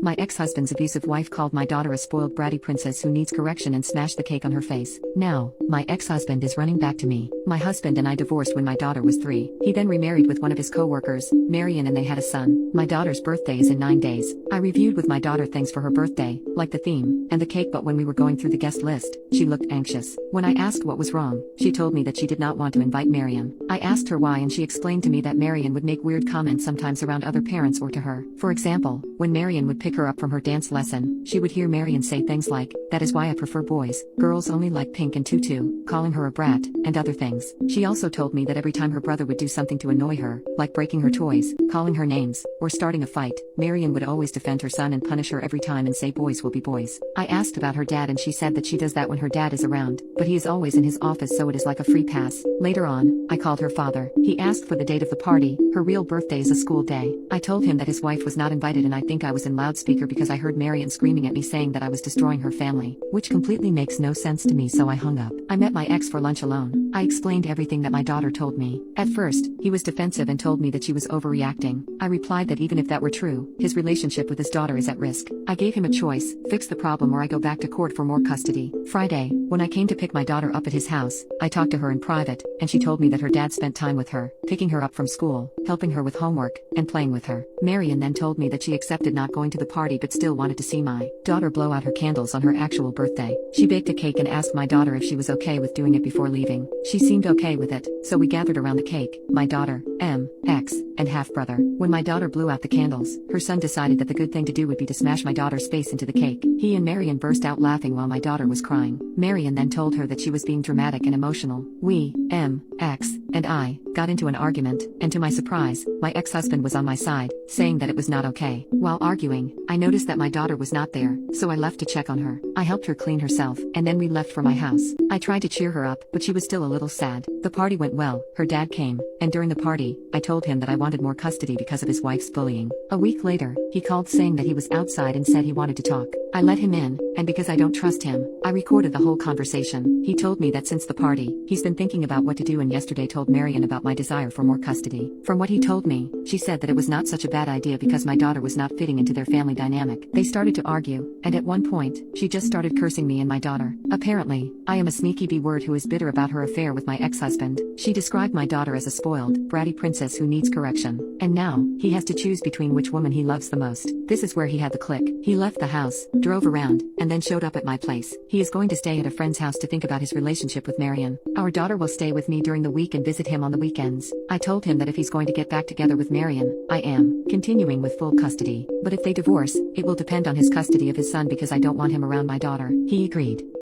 My ex-husband's abusive wife called my daughter a spoiled bratty princess who needs correction and smashed the cake on her face. Now, my ex-husband is running back to me. My husband and I divorced when my daughter was 3. He then remarried with one of his co-workers, Marion, and they had a son. My daughter's birthday is in 9 days. I reviewed with my daughter things for her birthday, like the theme and the cake, but when we were going through the guest list, she looked anxious. When I asked what was wrong, she told me that she did not want to invite Marion. I asked her why and she explained to me that Marion would make weird comments sometimes around other parents or to her. For example, when Marion would pick her up from her dance lesson, she would hear Marion say things like, "That is why I prefer boys, girls only like pink and tutu," calling her a brat, and other things. She also told me that every time her brother would do something to annoy her, like breaking her toys, calling her names, or starting a fight, Marion would always defend her son and punish her every time and say boys will be boys. I asked about her dad and she said that she does that when her dad is around, but he is always in his office, so it is like a free pass. Later on, I called her father. He asked for the date of the party. Her real birthday is a school day. I told him that his wife was not invited and I think I was in loudspeaker because I heard Marion screaming at me saying that I was destroying her family, which completely makes no sense to me, so I hung up. I met my ex for lunch alone. I explained everything that my daughter told me. At first, he was defensive and told me that she was overreacting. I replied that even if that were true, his relationship with his daughter is at risk. I gave him a choice: fix the problem or I go back to court for more custody. Friday, when I came to pick my daughter up at his house, I talked to her in private, and she told me that her dad spent time with her, picking her up from school, helping her with homework, and playing with her. Marion then told me that she accepted not going to the party but still wanted to see my daughter blow out her candles on her actual birthday. She baked a cake and asked my daughter if she was okay with doing it before leaving. She seemed okay with it, so we gathered around the cake, my daughter, ex, and half-brother. When my daughter blew out the candles, her son decided that the good thing to do would be to smash my daughter's face into the cake. He and Marion burst out laughing while my daughter was crying. Marion then told her that she was being dramatic and emotional. We, ex, and I, got into an argument, and to my surprise, my ex-husband was on my side, saying that it was not okay. While arguing, I noticed that my daughter was not there, so I left to check on her. I helped her clean herself, and then we left for my house. I tried to cheer her up, but she was still a little sad. The party went well. Her dad came, and during the party, I told him that I wanted more custody because of his wife's bullying. A week later, he called saying that he was outside and said he wanted to talk. I let him in, and because I don't trust him, I recorded the whole conversation. He told me that since the party, he's been thinking about what to do and yesterday told Marion about my desire for more custody. From what he told me, she said that it was not such a bad idea because my daughter was not fitting into their family dynamic. They started to argue, and at one point, she just started cursing me and my daughter. Apparently, I am a sneaky B-word who is bitter about her affair with my ex-husband. She described my daughter as a spoiled, bratty princess who needs correction. And now, he has to choose between which woman he loves the most. This is where he had the click. He left the house, drove around, and then showed up at my place. He is going to stay at a friend's house to think about his relationship with Marion. Our daughter will stay with me during the week and visit him on the weekends. I told him that if he's going to get back together with Marion, I am continuing with full custody. But if they divorce, it will depend on his custody of his son because I don't want him around my daughter. He agreed.